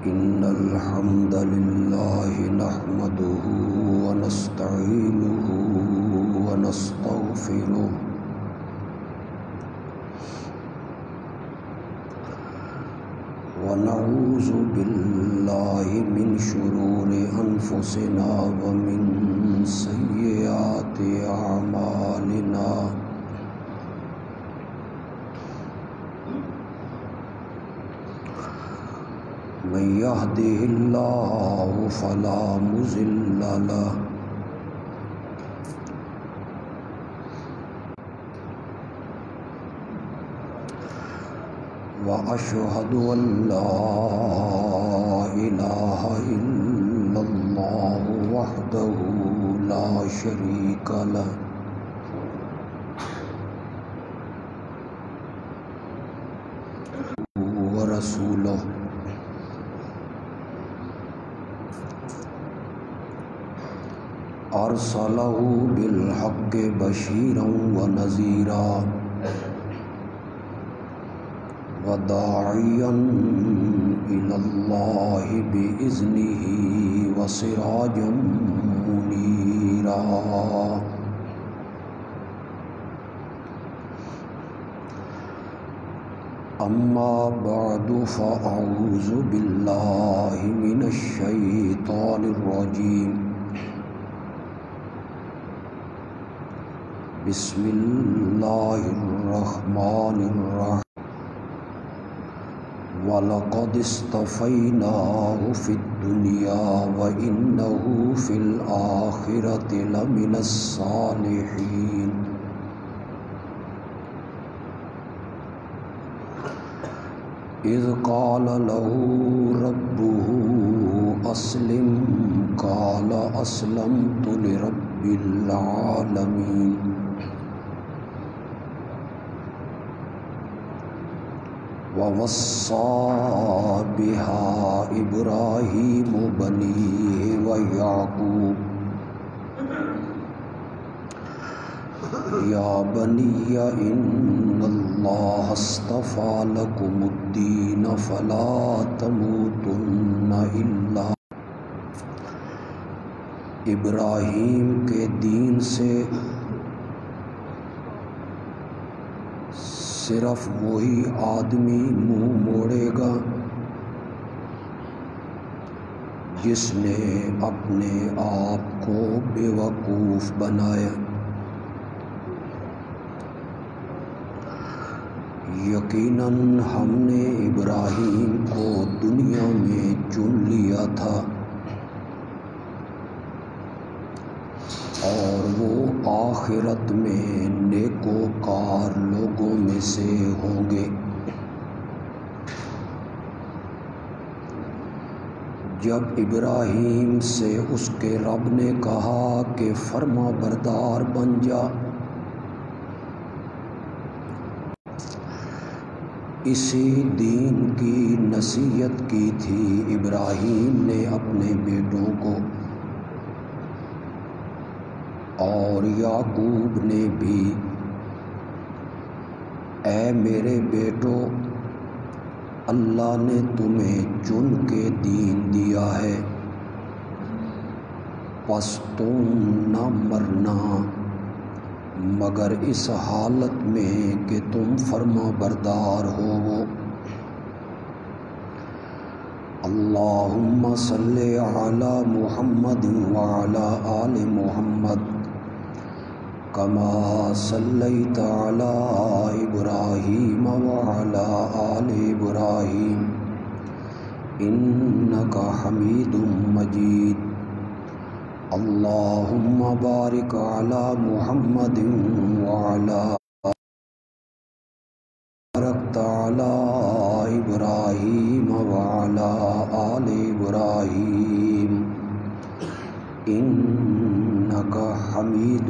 إن الحمد لله نحمده ونستعينه ونستغفره ونعوذ بالله من شرور أنفسنا ومن سيئات أعمالنا من يهده الله فلا مضل له وأشهد أن لا إله إلا الله وحده لا شريك له ورسوله أرسله بالحق بشيرا ونذيرا وداعيا إلى الله بإذنه وسراجا منيرا أما بعد فأعوذ بالله من الشيطان الرجيم بسم الله الرحمن الرحيم وَلَقَدِ اصْطَفَيْنَاهُ فِي الدُّنْيَا وَإِنَّهُ فِي الْآخِرَةِ لَمِنَ الصَّالِحِينَ إِذْ قَالَ لَهُ رَبُّهُ أَسْلِمْ قَالَ أَسْلَمْتُ لِرَبِّ الْعَالَمِينَ وَوَصَّى بِهَا إِبْرَاهِيمُ بَنِيهِ وَيَعْقُوبُ يَا بَنِيَّ إِنَّ اللَّهَ اصْطَفَى لَكُمُ الدِّينَ فَلَا تَمُوتُنَّ إِلَّا ابراہیم کے دین سے صرف وہی آدمی منہ موڑے گا جس نے اپنے آپ کو بے وقوف بنایا۔ یقیناً ہم نے ابراہیم کو دنیا میں چن لیا تھا اور وہ آخرت میں نیکوکار لوگوں میں سے ہوں گے۔ جب ابراہیم سے اس کے رب نے کہا کہ فرما بردار بن جا، اسی دین کی نصیحت کی تھی ابراہیم نے اپنے بیٹوں کو، اور یعقوب نے بھی، اے میرے بیٹو، اللہ نے تمہیں چن کے دین دیا ہے، پس تم نہ مرنا مگر اس حالت میں کہ تم فرما بردار ہو۔ اللہم صلی علی محمد وعلی آل محمد کما صلیت علی ابراہیم وعلی آل ابراہیم انک حمید مجید۔ اللہم بارک علی محمد وعلی بارکت علی ابراہیم وعلی آل ابراہیم انک حمید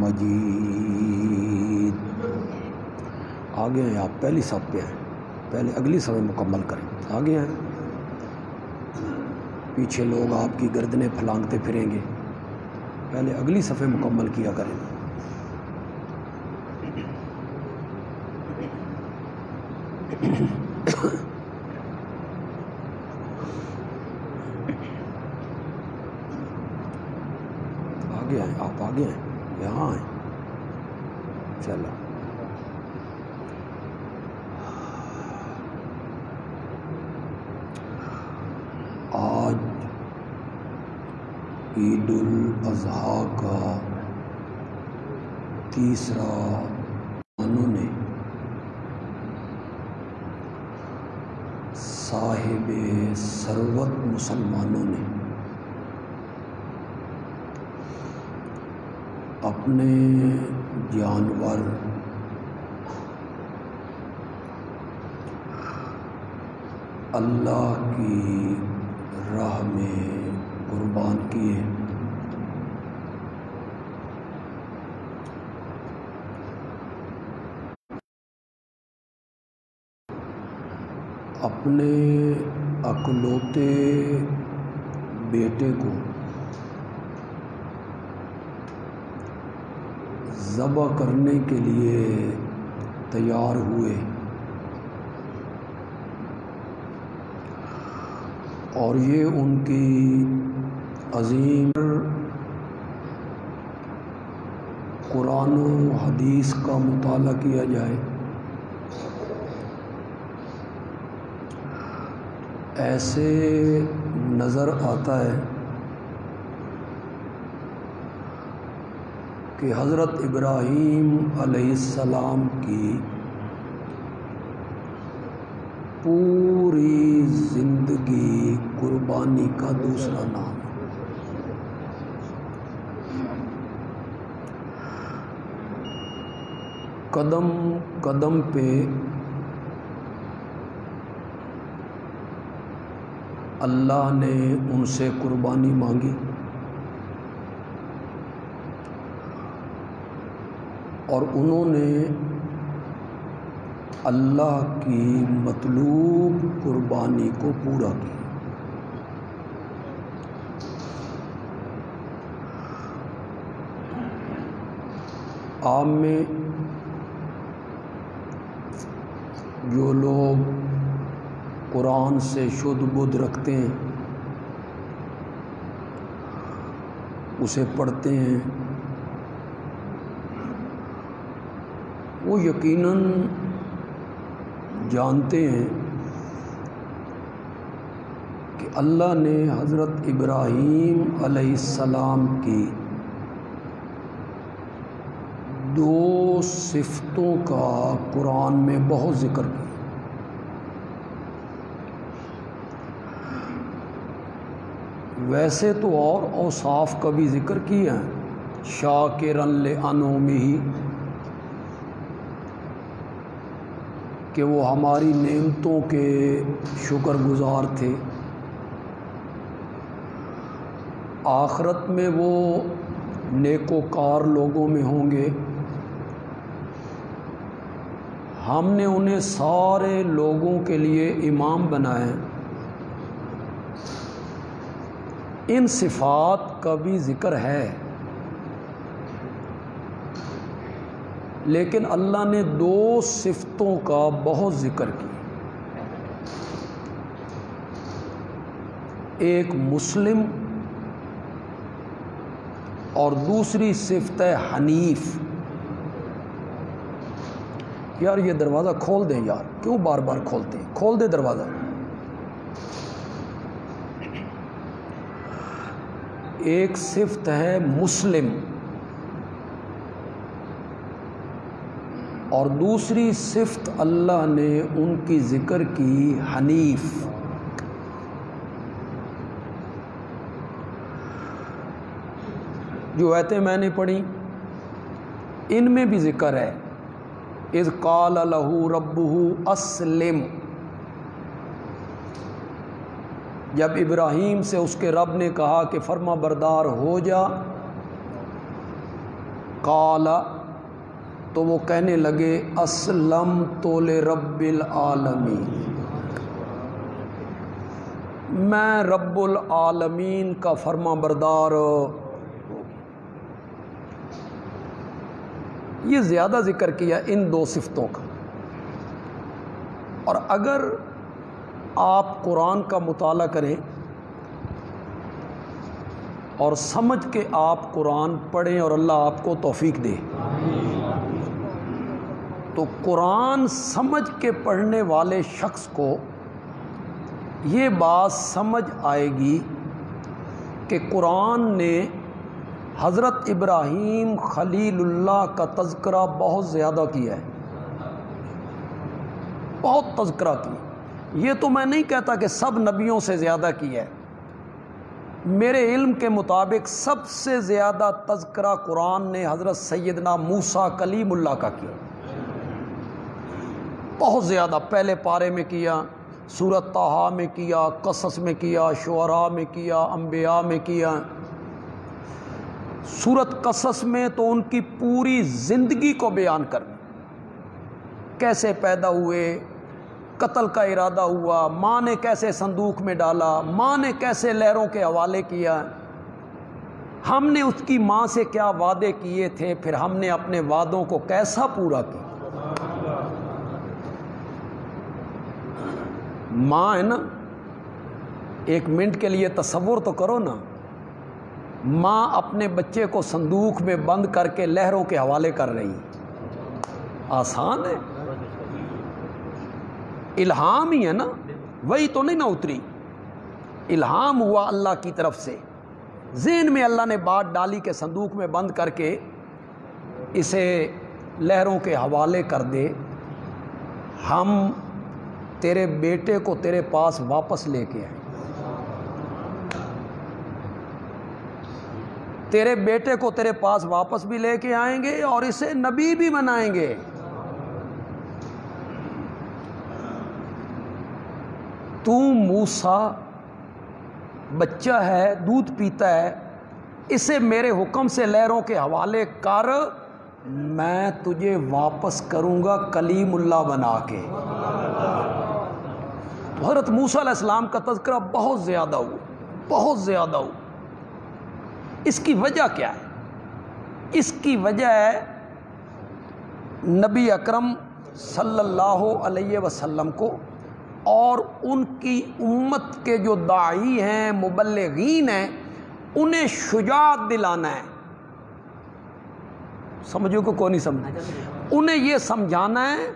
مجید۔ آگے ہیں آپ، پہلی صف پہ ہیں، پہلے اگلی صف مکمل کریں۔ آگے ہیں، پیچھے لوگ آپ کی گردنیں پھلانگتے پھریں گے، پہلے اگلی صفحے مکمل کیا کریں۔ آگے آئیں، آپ آگے آئیں، یہاں آئیں، چلو آج عید الاضحیٰ کا تیسرا مسلمانوں نے صاحب ثروت مسلمانوں نے اپنے جانور اللہ کی راہ میں قربان کیے۔ اپنے اکلوتے بیٹے کو ذبح کرنے کے لیے تیار ہوئے اور یہ ان کی عظیم قرآن و حدیث کا مطالعہ کیا جائے، ایسے نظر آتا ہے کہ حضرت ابراہیم علیہ السلام کی پوری زندگی قربانی کا دوسرا نام ہے۔ قدم قدم پہ اللہ نے ان سے قربانی مانگی اور انہوں نے اللہ کی مطلوب قربانی کو پورا کیا۔ عام میں جو لوگ قرآن سے شدھ بدھ رکھتے ہیں، اسے پڑھتے ہیں، وہ یقیناً جانتے ہیں کہ اللہ نے حضرت ابراہیم علیہ السلام کی دو صفتوں کا قرآن میں بہت ذکر کیا۔ ویسے تو اور اوصاف کا بھی ذکر کیا ہے، شاکرا لانعمہ، کہ وہ ہماری نعمتوں کے شکر گزار تھے، آخرت میں وہ نیکوکار لوگوں میں ہوں گے، ہم نے انہیں سارے لوگوں کے لیے امام بنایا۔ ان صفات کا بھی ذکر ہے، لیکن اللہ نے دو صفتوں کا بہت ذکر کیا، ایک مسلم اور دوسری صفت ہے حنیف۔ یار یہ دروازہ کھول دیں یار، کیوں بار بار کھولتے ہیں؟ کھول دے دروازہ۔ ایک صفت ہے مسلم اور دوسری صفت اللہ نے ان کی ذکر کی حنیف۔ جو آیتیں میں نے پڑھی ان میں بھی ذکر ہے، اذ قال لہ ربہ اسلم، جب ابراہیم سے اس کے رب نے کہا کہ فرما بردار ہو جا، قال تو وہ کہنے لگے اسلمت لرب العالمین، میں رب العالمین کا فرما بردار۔ یہ زیادہ ذکر کیا ان دو صفتوں کا۔ اور اگر آپ قرآن کا مطالعہ کریں اور سمجھ کے آپ قرآن پڑھیں اور اللہ آپ کو توفیق دے۔ تو قرآن سمجھ کے پڑھنے والے شخص کو یہ بات سمجھ آئے گی کہ قرآن نے حضرت ابراہیم خلیل اللہ کا تذکرہ بہت زیادہ کیا ہے، بہت تذکرہ کی۔ یہ تو میں نہیں کہتا کہ سب نبیوں سے زیادہ کیا ہے، میرے علم کے مطابق سب سے زیادہ تذکرہ قرآن نے حضرت سیدنا موسیٰ کلیم اللہ کا کیا، بہت زیادہ۔ پہلے پارے میں کیا، سورۃ طٰہٰ میں کیا، قصص میں کیا، شعراء میں کیا، انبیاء میں کیا۔ سورۃ قصص میں تو ان کی پوری زندگی کو بیان کرنا، کیسے پیدا ہوئے، قتل کا ارادہ ہوا، ماں نے کیسے صندوق میں ڈالا، ماں نے کیسے لہروں کے حوالے کیا، ہم نے اس کی ماں سے کیا وعدے کیے تھے، پھر ہم نے اپنے وعدوں کو کیسا پورا کیا۔ ماں ہے نا، ایک منٹ کے لیے تصور تو کرو نا، ماں اپنے بچے کو صندوق میں بند کر کے لہروں کے حوالے کر رہی، آسان ہے؟ الہام ہی ہے نا، وہی تو نہیں نا اتری، الہام ہوا اللہ کی طرف سے، ذہن میں اللہ نے بات ڈالی کہ صندوق میں بند کر کے اسے لہروں کے حوالے کر دے، ہم تیرے بیٹے کو تیرے پاس واپس لے کے آئیں، تیرے بیٹے کو تیرے پاس واپس بھی لے کے آئیں گے اور اسے نبی بھی بنائیں گے۔ تو موسیٰ بچہ ہے، دودھ پیتا ہے، اسے میرے حکم سے لہروں کے حوالے کر، میں تجھے واپس کروں گا کلیم اللہ بنا کے۔ تو حضرت موسیٰ علیہ السلام کا تذکرہ بہت زیادہ ہوا، بہت زیادہ ہوا۔ اس کی وجہ کیا ہے؟ اس کی وجہ ہے نبی اکرم صلی اللہ علیہ وسلم کو اور ان کی امت کے جو داعی ہیں، مبلغین ہیں، انہیں شجاعت دلانا ہے۔ سمجھو کو کوئی نہیں سمجھا؟ انہیں یہ سمجھانا ہے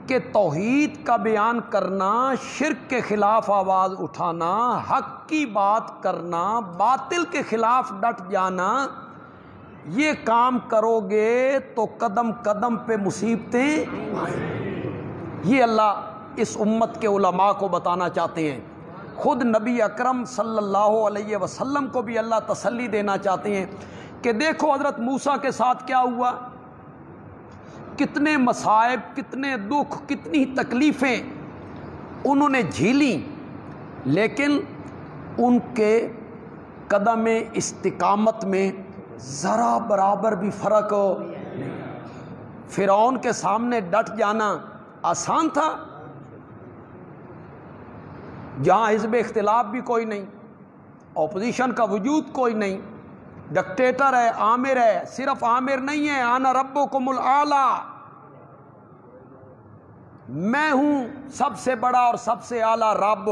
کہ توحید کا بیان کرنا، شرک کے خلاف آواز اٹھانا، حق کی بات کرنا، باطل کے خلاف ڈٹ جانا، یہ کام کرو گے تو قدم قدم پہ مصیبتیں آئیں۔ یہ اللہ اس امت کے علماء کو بتانا چاہتے ہیں، خود نبی اکرم صلی اللہ علیہ وسلم کو بھی اللہ تسلی دینا چاہتے ہیں کہ دیکھو حضرت موسیٰ کے ساتھ کیا ہوا، کتنے مصائب، کتنے دکھ، کتنی تکلیفیں انہوں نے جھیلیں، لیکن ان کے قدم استقامت میں ذرا برابر بھی فرق نہیں۔ فرعون کے سامنے ڈٹ جانا آسان تھا، جہاں حزب اختلاف بھی کوئی نہیں، اپوزیشن کا وجود کوئی نہیں، ڈکٹیٹر ہے، آمر ہے، صرف آمر نہیں ہے، انا ربکم الاعلی، میں ہوں سب سے بڑا اور سب سے اعلیٰ رب،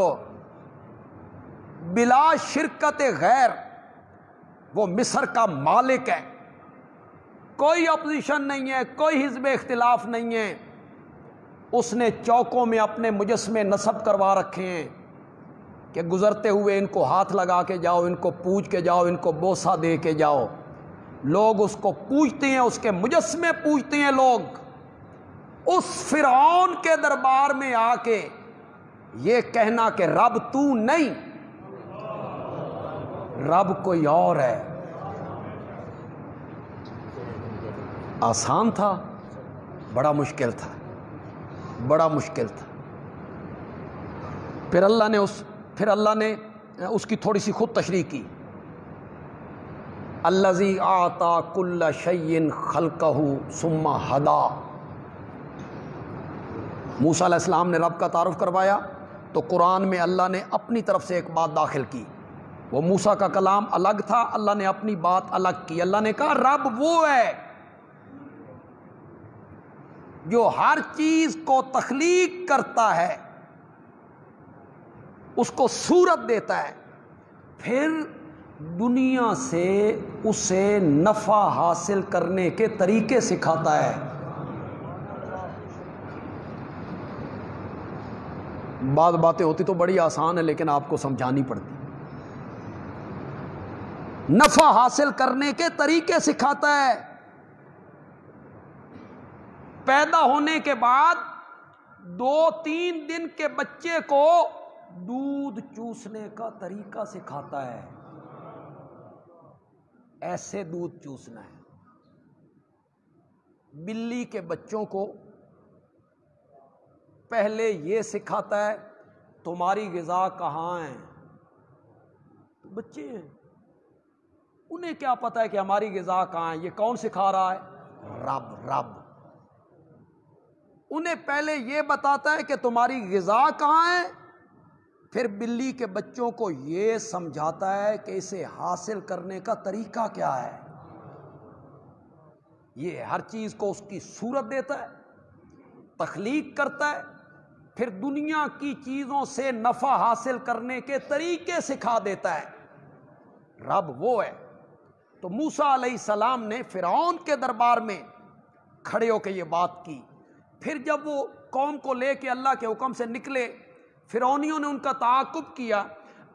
بلا شرکت غیر، وہ مصر کا مالک ہے، کوئی اپوزیشن نہیں ہے، کوئی حزب اختلاف نہیں ہے، اس نے چوکوں میں اپنے مجسمے نصب کروا رکھے ہیں کہ گزرتے ہوئے ان کو ہاتھ لگا کے جاؤ، ان کو پوجھ کے جاؤ، ان کو بوسہ دے کے جاؤ۔ لوگ اس کو پوجتے ہیں، اس کے مجسمے پوجتے ہیں لوگ۔ اس فرعون کے دربار میں آ کے یہ کہنا کہ رب تو نہیں، رب کوئی اور ہے، آسان تھا؟ بڑا مشکل تھا، بڑا مشکل تھا۔ پھر اللہ نے اس کی تھوڑی سی خود تشریح کی، الذی اعطی کل شیء خلقہ ثم ہدی۔ موسیٰ علیہ السلام نے رب کا تعارف کروایا تو قرآن میں اللہ نے اپنی طرف سے ایک بات داخل کی، وہ موسیٰ کا کلام الگ تھا، اللہ نے اپنی بات الگ کی۔ اللہ نے کہا رب وہ ہے جو ہر چیز کو تخلیق کرتا ہے، اس کو صورت دیتا ہے، پھر دنیا سے اسے نفع حاصل کرنے کے طریقے سکھاتا ہے. بعض باتیں ہوتی تو بڑی آسان ہے لیکن آپ کو سمجھانی پڑتی. نفع حاصل کرنے کے طریقے سکھاتا ہے. پیدا ہونے کے بعد 2-3 دن کے بچے کو دودھ چوسنے کا طریقہ سکھاتا ہے. ایسے دودھ چوسنا ہے. بلی کے بچوں کو پہلے یہ سکھاتا ہے تمہاری غذا کہاں ہے. تو بچے ہیں, انہیں کیا پتا ہے کہ ہماری غذا کہاں ہے. یہ کون سکھا رہا ہے؟ رب. انہیں پہلے یہ بتاتا ہے کہ تمہاری غذا کہاں ہے, پھر بلی کے بچوں کو یہ سمجھاتا ہے کہ اسے حاصل کرنے کا طریقہ کیا ہے. یہ ہر چیز کو اس کی صورت دیتا ہے, تخلیق کرتا ہے, پھر دنیا کی چیزوں سے نفع حاصل کرنے کے طریقے سکھا دیتا ہے. رب وہ ہے. تو موسیٰ علیہ السلام نے فرعون کے دربار میں کھڑے ہو کے یہ بات کی. پھر جب وہ قوم کو لے کے اللہ کے حکم سے نکلے, فرعونیوں نے ان کا تعاقب کیا,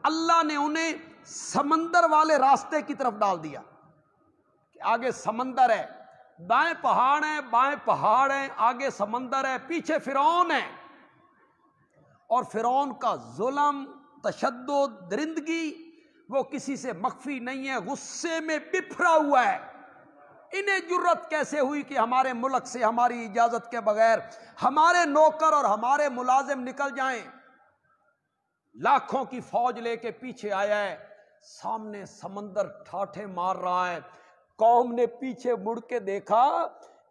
اللہ نے انہیں سمندر والے راستے کی طرف ڈال دیا کہ آگے سمندر ہے, دائیں پہاڑ ہیں, بائیں پہاڑ ہیں, آگے سمندر ہے, پیچھے فرعون ہے. اور فرعون کا ظلم, تشدد, درندگی وہ کسی سے مخفی نہیں ہے, غصے میں بپھرا ہوا ہے. انہیں جرت کیسے ہوئی کہ ہمارے ملک سے ہماری اجازت کے بغیر ہمارے نوکر اور ہمارے ملازم نکل جائیں. لاکھوں کی فوج لے کے پیچھے آیا ہے, سامنے سمندر ٹھاٹھے مار رہا ہے. قوم نے پیچھے مڑ کے دیکھا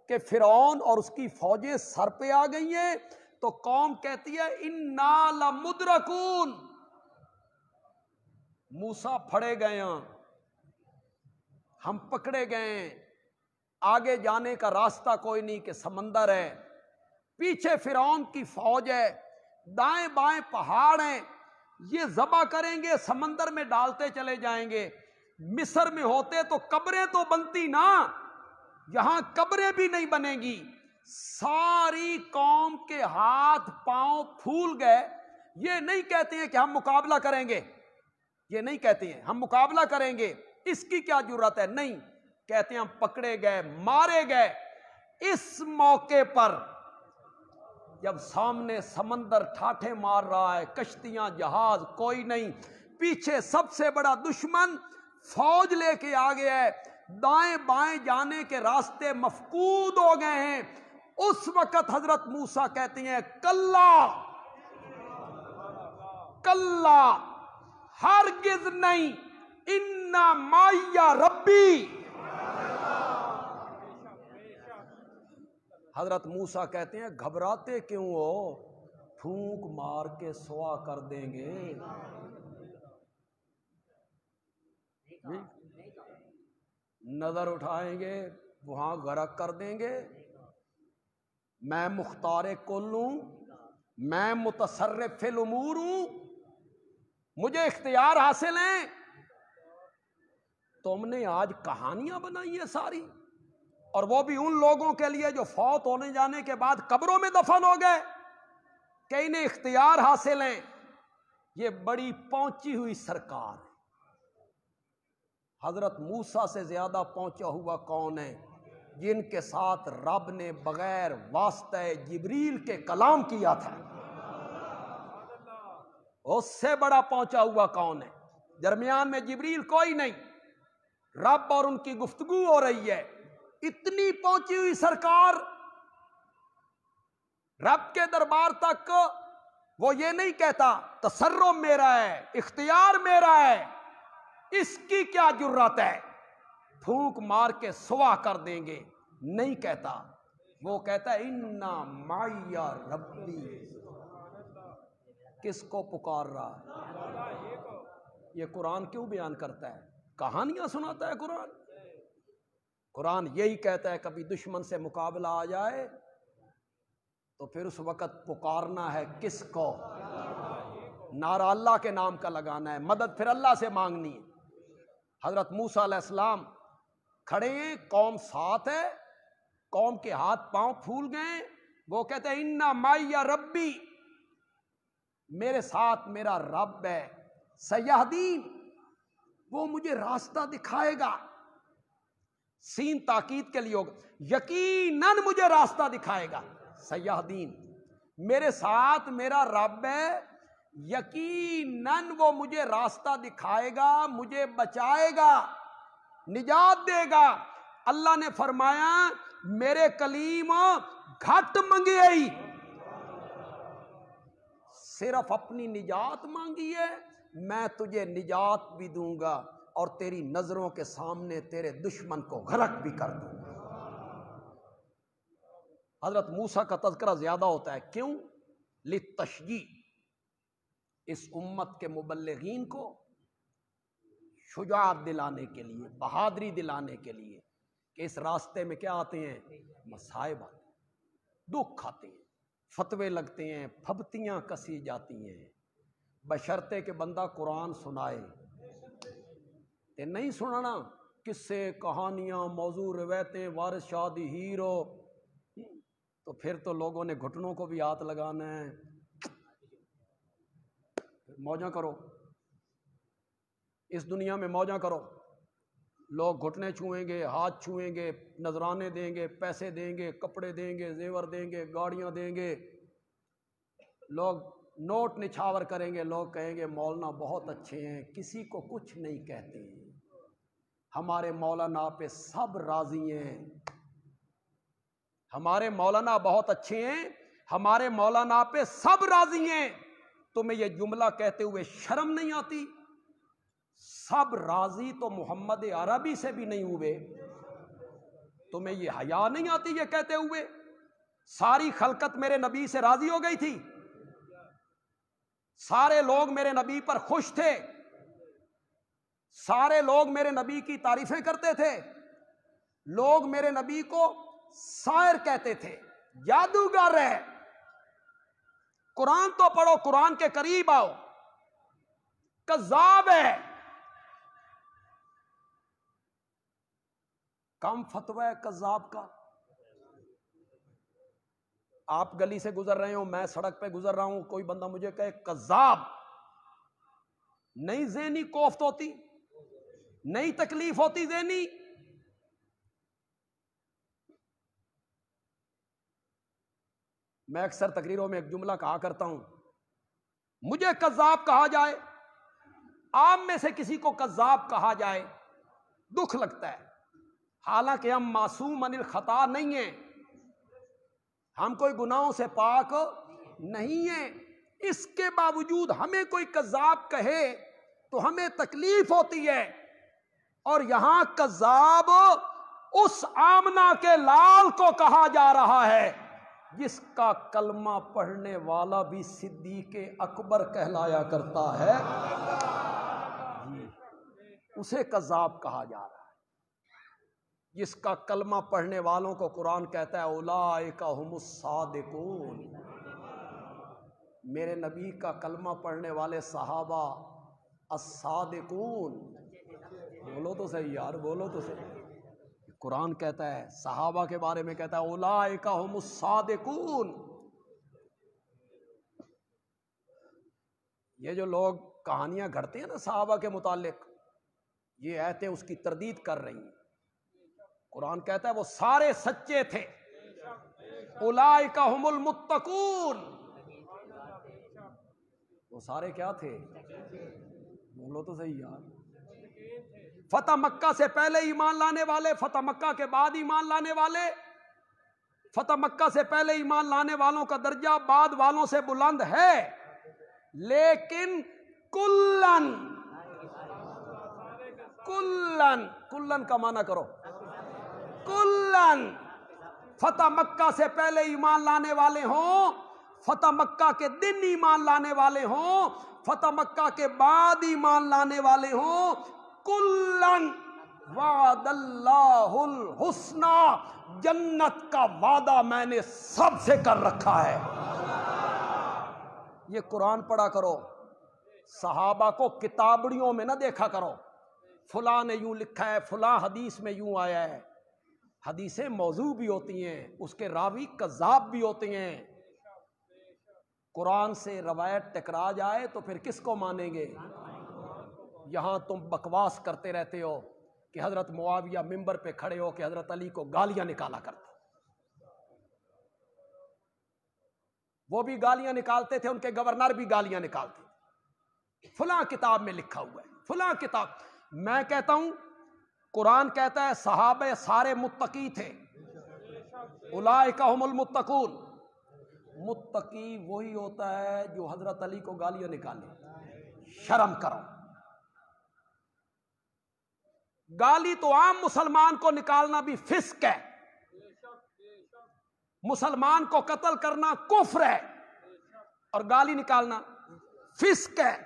کہ فرعون اور اس کی فوجیں سر پہ آ گئی ہیں, تو قوم کہتی ہے انا لمدرکون, موسیٰ پھڑے گئے ہیں, ہم پکڑے گئے ہیں, آگے جانے کا راستہ کوئی نہیں کہ سمندر ہے, پیچھے فرعون کی فوج ہے, دائیں بائیں پہاڑ ہیں, یہ ذبح کریں گے سمندر میں ڈالتے چلے جائیں گے. مصر میں ہوتے تو قبریں تو بنتی نا, یہاں قبریں بھی نہیں بنے گی. ساری قوم کے ہاتھ پاؤں پھول گئے. یہ نہیں کہتے ہیں کہ ہم مقابلہ کریں گے, یہ نہیں کہتے ہیں ہم مقابلہ کریں گے, اس کی کیا جرات ہے, نہیں کہتے ہیں ہم پکڑے گئے, مارے گئے. اس موقع پر جب سامنے سمندر ٹھاٹھے مار رہا ہے, کشتیاں جہاز کوئی نہیں, پیچھے سب سے بڑا دشمن فوج لے کے آ گیا ہے, دائیں بائیں جانے کے راستے مفقود ہو گئے ہیں. اس وقت حضرت موسیٰ کہتے ہیں کلا کلا, ہرگز نہیں, انا معی ربی. حضرت موسیٰ کہتے ہیں گھبراتے کیوں ہو, پھونک مار کے سوا کر دیں گے. نظر اٹھائیں گے وہاں غرق کر دیں گے. میں مختار کل ہوں, میں متصرف فی الامور ہوں, مجھے اختیار حاصل ہیں. تم نے آج کہانیاں بنائی ہیں ساری, اور وہ بھی ان لوگوں کے لیے جو فوت ہونے جانے کے بعد قبروں میں دفن ہو گئے کہ انہیں اختیار حاصل ہیں. یہ بڑی پہنچی ہوئی سرکار ہے. حضرت موسیٰ سے زیادہ پہنچا ہوا کون ہے؟ جن کے ساتھ رب نے بغیر واسطہ جبریل کے کلام کیا تھا. اس سے بڑا پہنچا ہوا کون ہے؟ درمیان میں جبریل کوئی نہیں, رب اور ان کی گفتگو ہو رہی ہے. اتنی پہنچی ہوئی سرکار, رب کے دربار تک وہ یہ نہیں کہتا تصرف میرا ہے, اختیار میرا ہے. اس کی کیا جرات ہے, پھونک مار کے سوا کر دیں گے, نہیں کہتا. وہ کہتا ہے انا معی ربی. کس کو پکار رہا ہے؟ یہ قرآن کیوں بیان کرتا ہے؟ کہانیاں سناتا ہے قرآن. قرآن یہی کہتا ہے کبھی دشمن سے مقابلہ آ جائے تو پھر اس وقت پکارنا ہے کس کو؟ نعرہ اللہ کے نام کا لگانا ہے, مدد پھر اللہ سے مانگنی ہے. حضرت موسیٰ علیہ السلام کھڑے ہیں، قوم ساتھ ہے، قوم کے ہاتھ پاؤں پھول گئے، وہ کہتے ہیں انا معی ربی، میرے ساتھ میرا رب ہے، سیہدین، وہ مجھے راستہ دکھائے گا، سین تاکید کے لیے ہوگا، یقیناً مجھے راستہ دکھائے گا، سیہدین، میرے ساتھ میرا رب ہے، یقیناً وہ مجھے راستہ دکھائے گا، مجھے بچائے گا، نجات دے گا۔ اللہ نے فرمایا میرے کلیم گھٹ منگی ہے، صرف اپنی نجات مانگی ہے، میں تجھے نجات بھی دوں گا اور تیری نظروں کے سامنے تیرے دشمن کو غرق بھی کر دوں گا۔ حضرت موسیٰ کا تذکرہ زیادہ ہوتا ہے، کیوں؟ للتشجیع، اس امت کے مبلغین کو شجاعت دلانے کے لیے، بہادری دلانے کے لیے کہ اس راستے میں کیا آتے ہیں؟ مصائب آتے ہیں، دکھ آتے ہیں، فتوے لگتے ہیں، پھبتیاں کسی جاتی ہیں، بشرطے کہ بندہ قرآن سنائے، تے نہیں سنانا قصے کہانیاں موضوع روایتیں وارث شادی ہیرو، تو پھر تو لوگوں نے گھٹنوں کو بھی ہاتھ لگانا ہے، موجاں کرو، اس دنیا میں موجاں کرو، لوگ گھٹنے چھوئیں گے، ہاتھ چھوئیں گے، نذرانے دیں گے، پیسے دیں گے، کپڑے دیں گے، زیور دیں گے، گاڑیاں دیں گے، لوگ نوٹ نچھاور کریں گے، لوگ کہیں گے مولانا بہت اچھے ہیں، کسی کو کچھ نہیں کہتے ہیں، ہمارے مولانا پہ سب راضی ہیں، ہمارے مولانا بہت اچھے ہیں، ہمارے مولانا پہ سب راضی ہیں۔ تمہیں یہ جملہ کہتے ہوئے شرم نہیں آتی؟ سب راضی تو محمد عربی سے بھی نہیں ہوئے، تمہیں یہ حیا نہیں آتی یہ کہتے ہوئے؟ ساری خلقت میرے نبی سے راضی ہو گئی تھی، سارے لوگ میرے نبی پر خوش تھے، سارے لوگ میرے نبی کی تعریفیں کرتے تھے، لوگ میرے نبی کو شاعر کہتے تھے، جادوگر ہے، قرآن تو پڑھو، قرآن کے قریب آؤ، کذاب ہے، کم فتوی ہے کذاب کا۔ آپ گلی سے گزر رہے ہو، میں سڑک پہ گزر رہا ہوں، کوئی بندہ مجھے کہے کذاب، نہیں ذہنی کوفت ہوتی، نہیں تکلیف ہوتی ذہنی؟ میں اکثر تقریروں میں ایک جملہ کہا کرتا ہوں، مجھے کذاب کہا جائے، آپ میں سے کسی کو کذاب کہا جائے، دکھ لگتا ہے، حالانکہ ہم معصوم عن الخطا نہیں ہیں، ہم کوئی گناہوں سے پاک نہیں ہیں، اس کے باوجود ہمیں کوئی کذاب کہے تو ہمیں تکلیف ہوتی ہے، اور یہاں کذاب اس آمنہ کے لال کو کہا جا رہا ہے جس کا کلمہ پڑھنے والا بھی صدیق اکبر کہلایا کرتا ہے، اسے کذاب کہا جا رہا ہے، جس کا کلمہ پڑھنے والوں کو قرآن کہتا ہے اولئک هم الصادقون، میرے نبی کا کلمہ پڑھنے والے صحابہ الصادقون، بولو تو صحیح یار، بولو تو صحیح، قرآن کہتا ہے صحابہ کے بارے میں کہتا ہے اولئک هم الصادقون۔ یہ جو لوگ کہانیاں گھڑتے ہیں نا صحابہ کے متعلق، یہ آیتیں اس کی تردید کر رہی ہیں، قرآن کہتا ہے وہ سارے سچے تھے، اولئک هم المتقون، وہ سارے کیا تھے؟ بولو تو صحیح یار، فتح مکہ سے پہلے ایمان لانے والے، فتح مکہ کے بعد ایمان لانے والے، فتح مکہ سے پہلے ایمان لانے والوں کا درجہ بعد والوں سے بلند ہے، لیکن کلن کلن کلن کا معنی کرو، کلن، فتح مکہ سے پہلے ایمان لانے والے ہوں، فتح مکہ کے دن ایمان لانے والے ہوں، فتح مکہ کے بعد ایمان لانے والے ہوں، کلن وعد اللہ الحسنی، جنت کا وعدہ میں نے سب سے کر رکھا ہے۔ یہ قرآن پڑھا کرو، صحابہ کو کتابڑیوں میں نہ دیکھا کرو، فلاں نے یوں لکھا ہے، فلاں حدیث میں یوں آیا ہے۔ حدیثیں موضوع بھی ہوتی ہیں، اس کے راوی کذاب بھی ہوتے ہیں۔ قرآن سے روایت ٹکرا جائے تو پھر کس کو مانیں گے؟ یہاں تم بکواس کرتے رہتے ہو کہ حضرت معاویہ ممبر پہ کھڑے ہو کہ حضرت علی کو گالیاں نکالا کرتے، وہ بھی گالیاں نکالتے تھے، ان کے گورنر بھی گالیاں نکالتے تھے، فلاں کتاب میں لکھا ہوا ہے، فلاں کتاب۔ میں کہتا ہوں قرآن کہتا ہے صحابہ سارے متقی تھے، اولئک ھم المتقون۔ متقی وہی ہوتا ہے جو حضرت علی کو گالیاں نکالے۔ شرم کرو، گالی تو عام مسلمان کو نکالنا بھی فسق ہے، مسلمان کو قتل کرنا کفر ہے، اور گالی نکالنا فسق ہے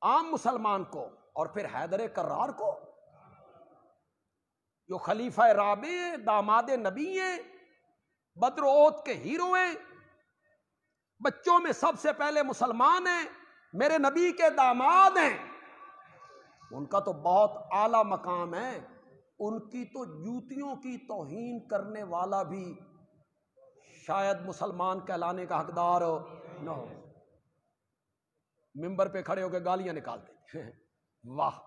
عام مسلمان کو۔ اور پھر حیدر کرار کو جو خلیفہ رابع ہیں، داماد نبی ہیں، بدر و احد کے ہیرو ہیں، بچوں میں سب سے پہلے مسلمان ہیں، میرے نبی کے داماد ہیں، ان کا تو بہت اعلیٰ مقام ہے، ان کی تو جوتیوں کی توہین کرنے والا بھی شاید مسلمان کہلانے کا حقدار نہ ہو، ممبر پہ کھڑے ہو کے گالیاں نکالتے ہیں۔ واہ،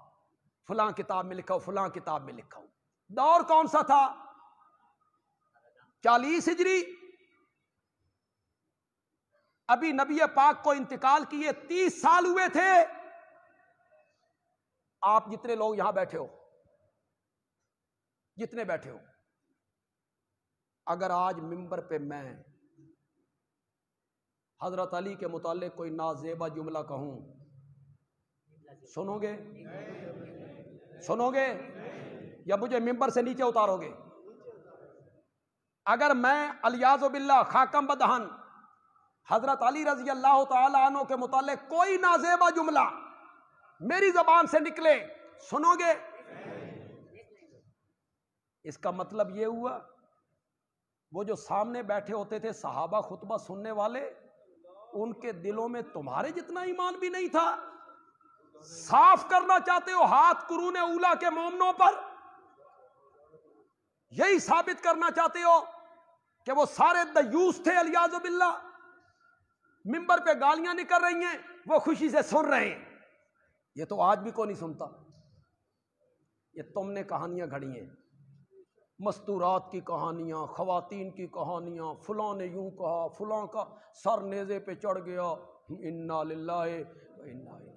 فلاں کتاب میں لکھا ہو، فلاں کتاب میں لکھا ہو۔ دور کون سا تھا؟ 40 ہجری، ابھی نبی پاک کو انتقال کیے 30 سال ہوئے تھے۔ آپ جتنے لوگ یہاں بیٹھے ہو، جتنے بیٹھے ہو، اگر آج ممبر پہ میں حضرت علی کے متعلق کوئی نازیبا جملہ کہوں، سنو گے؟ سنو گے یا مجھے ممبر سے نیچے اتارو گے؟ اگر میں الیاذ باللہ خاکم بدہن حضرت علی رضی اللہ تعالی عنہ کے متعلق کوئی نازیبا جملہ میری زبان سے نکلے، سنو گے؟ اس کا مطلب یہ ہوا وہ جو سامنے بیٹھے ہوتے تھے صحابہ خطبہ سننے والے، ان کے دلوں میں تمہارے جتنا ایمان بھی نہیں تھا۔ صاف کرنا چاہتے ہو ہاتھ قرون اولا کے مومنوں پر؟ یہی ثابت کرنا چاہتے ہو کہ وہ سارے دیوس تھے الیاذ باللہ؟ ممبر پہ گالیاں نکل رہی ہیں، وہ خوشی سے سن رہے ہیں۔ یہ تو آج بھی کوئی نہیں سنتا، یہ تم نے کہانیاں گھڑی ہیں، مستورات کی کہانیاں، خواتین کی کہانیاں، فلاں نے یوں کہا، فلاں کا سر نیزے پہ چڑھ گیا، انا للہ و انا الیہ۔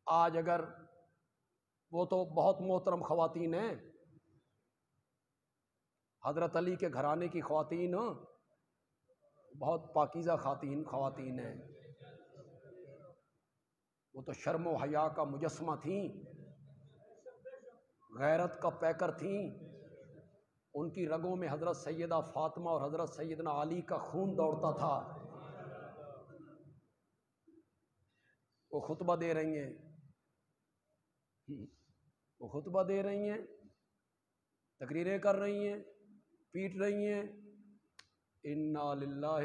آج اگر وہ تو بہت محترم خواتین ہیں، حضرت علی کے گھرانے کی خواتین بہت پاکیزہ خواتین ہیں، وہ تو شرم و حیا کا مجسمہ تھیں، غیرت کا پیکر تھیں، ان کی رگوں میں حضرت سیدہ فاطمہ اور حضرت سیدنا علی کا خون دوڑتا تھا۔ وہ خطبہ دے رہی ہیں، وہ خطبہ دے رہی ہیں، تقریریں کر رہی ہیں، پیٹ رہی ہیں، انا للہ۔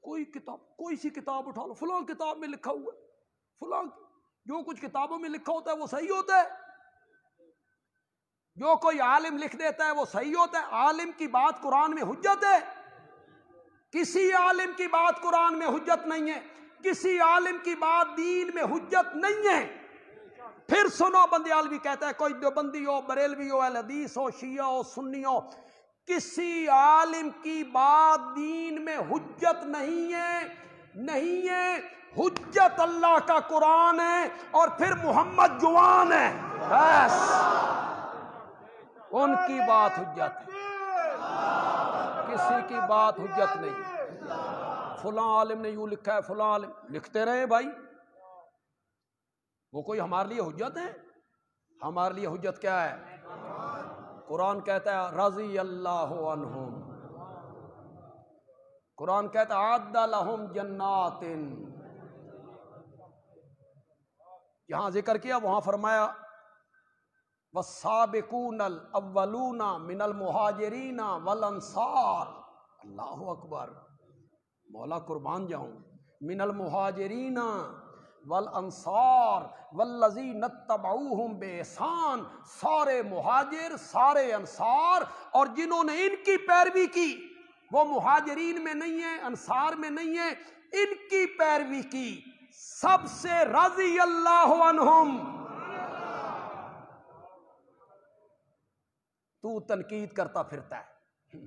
کوئی کتاب، کوئی سی کتاب اٹھا لو، فلاں کتاب میں لکھا ہوا ہے، فلاں، جو کچھ کتابوں میں لکھا ہوتا ہے وہ صحیح ہوتا ہے، جو کوئی عالم لکھ دیتا ہے وہ صحیح ہوتا ہے۔ عالم کی بات قرآن میں حجت ہے؟ کسی عالم کی بات قرآن میں حجت نہیں ہے، کسی عالم کی بات دین میں حجت نہیں ہے۔ پھر سنو، بندیالوی کہتا ہے کوئی دیوبندی ہو، بریلوی ہو، اہل حدیث ہو، شیعہ ہو، سنی ہو، کسی عالم کی بات دین میں حجت نہیں ہے، نہیں ہے۔ حجت اللہ کا قرآن ہے اور پھر محمد جوان ہے، بس ان کی بات حجت ہے، کسی کی بات حجت نہیں۔ فلاں عالم نے یوں لکھا ہے، فلاں عالم، لکھتے رہے بھائی، وہ کوئی ہمارے لیے حجت ہے؟ ہمارے لیے حجت کیا ہے؟ قرآن کہتا ہے رضی اللہ عنہم، قرآن کہتا ہے اعد لہم جنات، یہاں ذکر کیا وہاں فرمایا والسابقون الاولون من المہاجرین والانصار، اللہ اکبر۔ مولا قربان جاؤں، من المہاجرین والانصار والذین اتبعوہم بإحسان، سارے مہاجر، سارے انصار اور جنہوں نے ان کی پیروی کی، وہ مہاجرین میں نہیں ہیں، انصار میں نہیں ہیں، ان کی پیروی کی، سب سے رضی اللہ عنہم۔ تو تنقید کرتا پھرتا ہے،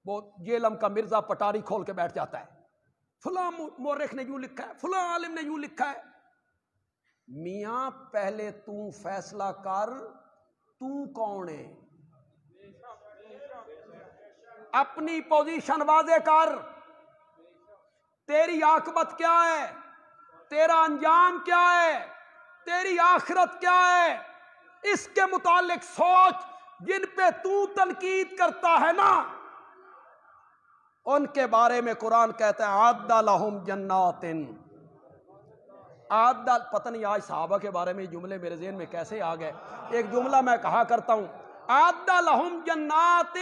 وہ جیلم کا مرزا پٹاری کھول کے بیٹھ جاتا ہے، فلاں مورخ نے یوں لکھا ہے، فلاں عالم نے یوں لکھا ہے۔ میاں پہلے تو فیصلہ کر تو کون ہے، اپنی پوزیشن واضح کر، تیری عاقبت کیا ہے، تیرا انجام کیا ہے، تیری آخرت کیا ہے، اس کے متعلق سوچ۔ جن پہ تو تنقید کرتا ہے نا، ان کے بارے میں قرآن کہتا ہے اعد لہم جنات، اعد، پتہ نہیں آج صحابہ کے بارے میں یہ جملے میرے ذہن میں کیسے آ گئے۔ ایک جملہ میں کہا کرتا ہوں، اعد لہم جنات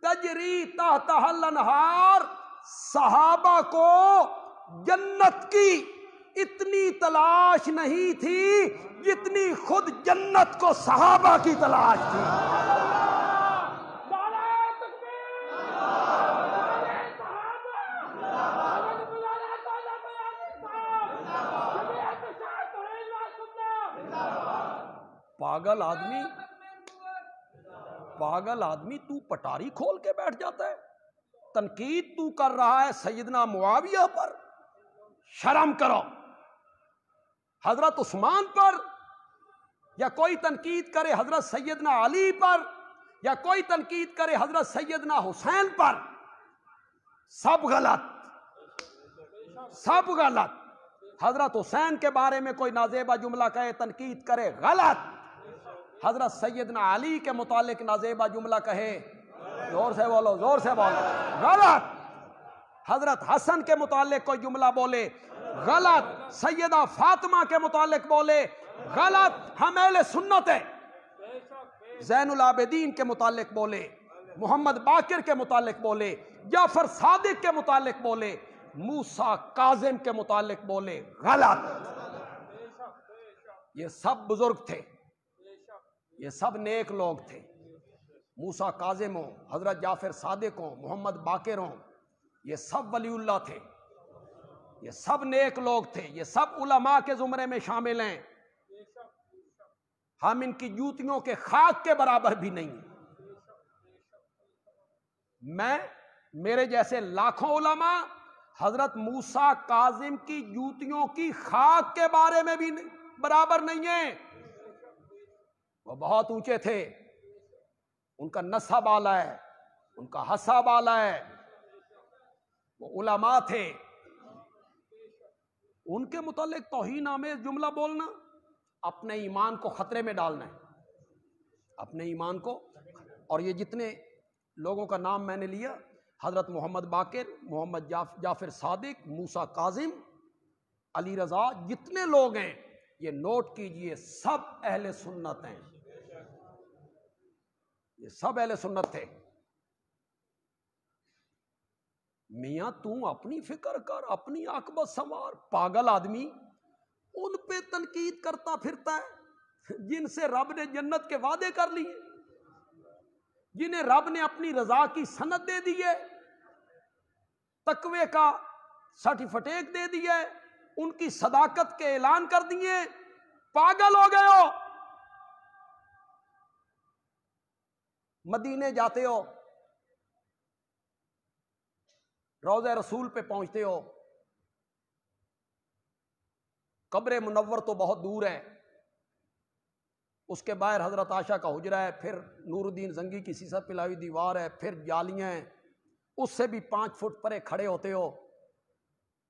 تجری تحتہا الانہار، صحابہ کو جنت کی اتنی تلاش نہیں تھی جتنی خود جنت کو صحابہ کی تلاش تھی۔ پاگل آدمی تو پٹاری کھول کے بیٹھ جاتا ہے، تنقید تو کر رہا ہے سیدنا معاویہ پر، شرم کرو، حضرت عثمان پر، یا کوئی تنقید کرے حضرت سیدنا علی پر، یا کوئی تنقید کرے حضرت سیدنا حسین پر، سب غلط، سب غلط۔ حضرت حسین کے بارے میں کوئی نازیبہ جملہ کہے، تنقید کرے، غلط۔ حضرت سیدنا علی کے متعلق نازیبہ جملہ کہے، زور سے بولو، زور سے بولو، غلط۔ حضرت حسن کے متعلق کوئی جملہ بولے، غلط۔ سیدہ فاطمہ کے متعلق بولے، غلط۔ ہم اہل سنت ہے۔ زین العابدین کے متعلق بولے، محمد باقر کے متعلق بولے، جعفر صادق کے متعلق بولے، موسیٰ کاظم کے متعلق بولے، غلط۔ یہ سب بزرگ تھے، یہ سب نیک لوگ تھے، موسیٰ کاظم ہوں، حضرت جعفر صادق ہوں، محمد باقر ہوں، یہ سب ولی اللہ تھے، یہ سب نیک لوگ تھے، یہ سب علماء کے زمرے میں شامل ہیں۔ ہم ان کی جوتیوں کے خاک کے برابر بھی نہیں۔ میرے جیسے لاکھوں علماء حضرت موسیٰ کاظم کی جوتیوں کی خاک کے بارے میں بھی برابر نہیں ہیں۔ وہ بہت اونچے تھے، ان کا نسب اعلیٰ ہے، ان کا حسب اعلیٰ ہے، وہ علماء تھے۔ ان کے متعلق توہین آمیز جملہ بولنا اپنے ایمان کو خطرے میں ڈالنا ہے، اپنے ایمان کو۔ اور یہ جتنے لوگوں کا نام میں نے لیا، حضرت محمد باقر، محمد جعفر صادق، موسیٰ کاظم، علی رضا، جتنے لوگ ہیں یہ نوٹ کیجئے، سب اہل سنت ہیں، یہ سب اہل سنت تھے۔ میاں تو اپنی فکر کر، اپنی عاقبت سنوار۔ پاگل آدمی ان پہ تنقید کرتا پھرتا ہے جن سے رب نے جنت کے وعدے کر لیے، جنہیں رب نے اپنی رضا کی سند دے دی ہے، تقوی کا سرٹیفکیٹ دے دیا ہے، ان کی صداقت کے اعلان کر دیے۔ پاگل ہو گئے ہو۔ مدینے جاتے ہو، روضہ رسول پہ پہنچتے ہو، قبر منور تو بہت دور ہے، اس کے باہر حضرت عائشہ کا حجرہ ہے، پھر نور الدین زنگی کی سیسا پلائی دیوار ہے، پھر جالیاں ہیں، اس سے بھی 5 فٹ پرے کھڑے ہوتے ہو،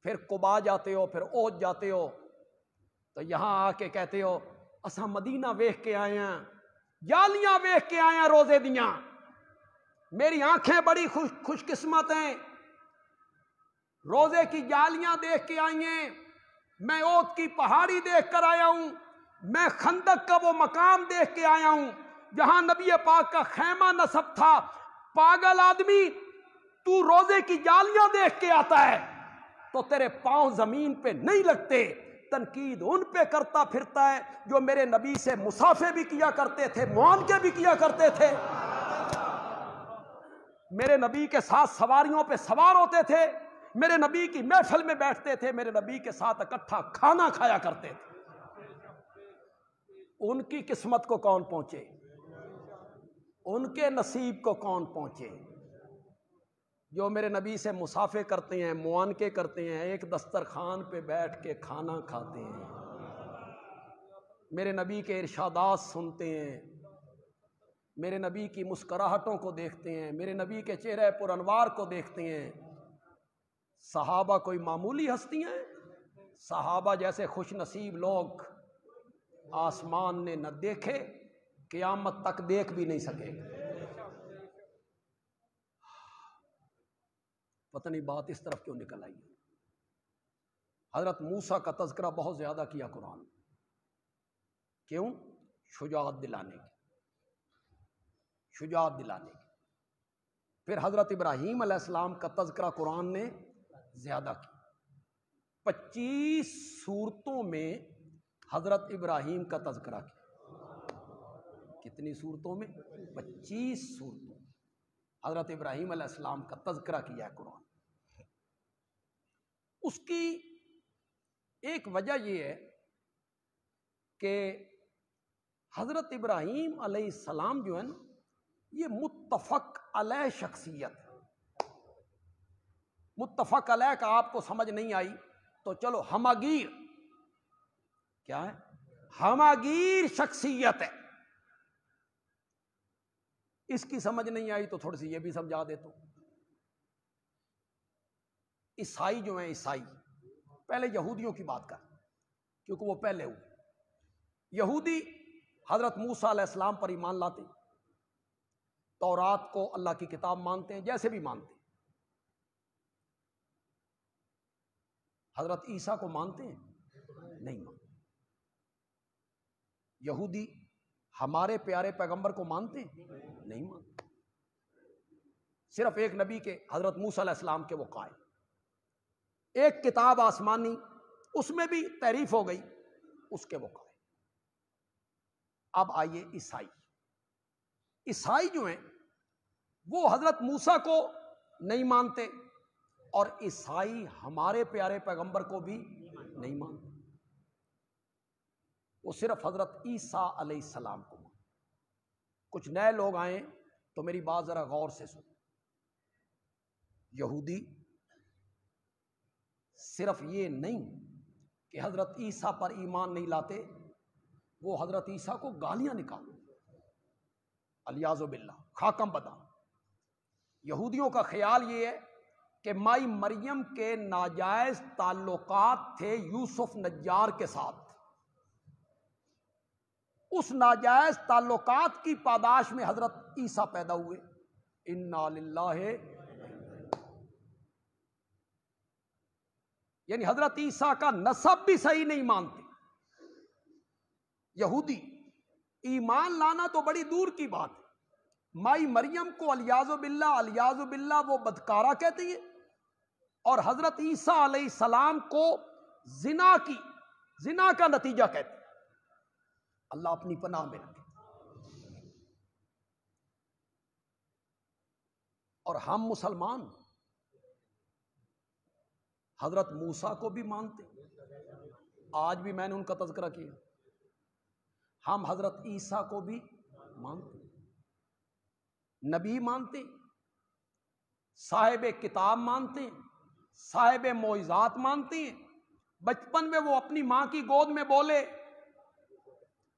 پھر قباء جاتے ہو، پھر احد جاتے ہو، تو یہاں آ کے کہتے ہو اساں مدینہ ویکھ کے آئے ہیں، جالیاں ویکھ کے آئے ہیں روزے دیاں، میری آنکھیں بڑی خوش قسمت ہیں، روزے کی جالیاں دیکھ کے آئی ہیں، میں احد کی پہاڑی دیکھ کر آیا ہوں، میں خندق کا وہ مقام دیکھ کے آیا ہوں جہاں نبی پاک کا خیمہ نصب تھا۔ پاگل آدمی، تو روزے کی جالیاں دیکھ کے آتا ہے تو تیرے پاؤں زمین پہ نہیں لگتے. تنقید ان پہ کرتا پھرتا ہے جو میرے نبی سے مسافے بھی کیا کرتے تھے, معانقے بھی کیا کرتے تھے, میرے نبی کے ساتھ سواریوں پہ سوار ہوتے تھے, میرے نبی کی محفل میں بیٹھتے تھے, میرے نبی کے ساتھ اکٹھا کھانا کھایا کرتے تھے. ان کی قسمت کو کون پہنچے, ان کے نصیب کو کون پہنچے جو میرے نبی سے مسافے کرتے ہیں, معانقے کرتے ہیں, ایک دسترخوان پہ بیٹھ کے کھانا کھاتے ہیں, میرے نبی کے ارشادات سنتے ہیں, میرے نبی کی مسکراہٹوں کو دیکھتے ہیں, میرے نبی کے چہرے پر انوار کو دیکھتے ہیں. صحابہ کوئی معمولی ہستیاں ہیں؟ صحابہ جیسے خوش نصیب لوگ آسمان نے نہ دیکھے, قیامت تک دیکھ بھی نہیں سکے. پتہ نہیں بات اس طرف کیوں نکل آئی. حضرت موسیٰ کا تذکرہ بہت زیادہ کیا قرآن. کیوں؟ شجاعت دلانے کی, شجاعت دلانے کی. پھر حضرت ابراہیم علیہ السلام کا تذکرہ قرآن نے زیادہ کیا. 25 صورتوں میں حضرت ابراہیم کا تذکرہ کیا. کتنی صورتوں میں؟ 25 صورتوں حضرت ابراہیم علیہ السلام کا تذکرہ کیا ہے قرآن. اس کی ایک وجہ یہ ہے کہ حضرت ابراہیم علیہ السلام جو ہے نا, یہ متفق علیہ شخصیت ہے. متفق علیہ کا آپ کو سمجھ نہیں آئی تو چلو ہماگیر, کیا ہے؟ ہماگیر شخصیت ہے. اس کی سمجھ نہیں آئی تو تھوڑی سی یہ بھی سمجھا دیتا ہوں. عیسائی جو ہیں, عیسائی, پہلے یہودیوں کی بات کر کیونکہ وہ پہلے ہوئے. یہودی حضرت موسیٰ علیہ السلام پر ایمان لاتے, تورات کو اللہ کی کتاب مانتے ہیں, جیسے بھی مانتے ہیں. حضرت عیسیٰ کو مانتے ہیں؟ نہیں مانتے. یہودی ہمارے پیارے پیغمبر کو مانتے ہیں؟ نہیں مانتے. صرف ایک نبی کے, حضرت موسیٰ علیہ السلام کے وہ قائل. ایک کتاب آسمانی, اس میں بھی تعریف ہو گئی, اس کے وہ قائل. اب آئیے عیسائی. عیسائی جو ہیں وہ حضرت موسیٰ کو نہیں مانتے, اور عیسائی ہمارے پیارے پیغمبر کو بھی نہیں مانتے. وہ صرف حضرت عیسیٰ علیہ السلام کو مانتے. کچھ نئے لوگ آئیں تو میری بات ذرا غور سے سنو. یہودی صرف یہ نہیں کہ حضرت عیسیٰ پر ایمان نہیں لاتے, وہ حضرت عیسیٰ کو گالیاں نکالتے, الیاذ باللہ, خاکم بدا. یہودیوں کا خیال یہ ہے کہ مائی مریم کے ناجائز تعلقات تھے یوسف نجار کے ساتھ. اس ناجائز تعلقات کی پاداش میں حضرت عیسیٰ پیدا ہوئے. انا للہ, یعنی حضرت عیسیٰ کا نسب بھی صحیح نہیں مانتے یہودی. ایمان لانا تو بڑی دور کی بات ہے. مائی مریم کو الیاذ باللہ وہ بدکارہ کہتی ہے, اور حضرت عیسیٰ علیہ السلام کو زنا کا نتیجہ کہتے ہیں. اللہ اپنی پناہ میں رکھے. اور ہم مسلمان حضرت موسیٰ کو بھی مانتے, آج بھی میں نے ان کا تذکرہ کیا. ہم حضرت عیسیٰ کو بھی مانتے, نبی مانتے, صاحب کتاب مانتے, صاحب معجزات مانتے ہیں. بچپن میں وہ اپنی ماں کی گود میں بولے,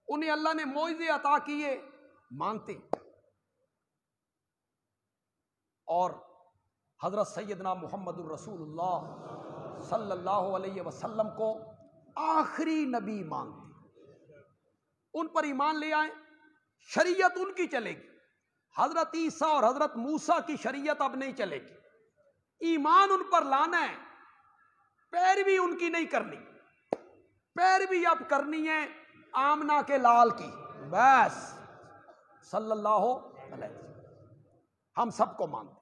انہیں اللہ نے معجزے عطا کیے, مانتے. اور حضرت سیدنا محمد الرسول اللہ صلی اللہ علیہ وسلم کو آخری نبی مانتے, ان پر ایمان لے آئیں, شریعت ان کی چلے گی. حضرت عیسیٰ اور حضرت موسیٰ کی شریعت اب نہیں چلے گی. ایمان ان پر لانا ہے, پیروی ان کی نہیں کرنی. پیروی اب کرنی ہے آمنہ کے لال کی, بس صلی اللہ علیہ وسلم. ہم سب کو مانتے.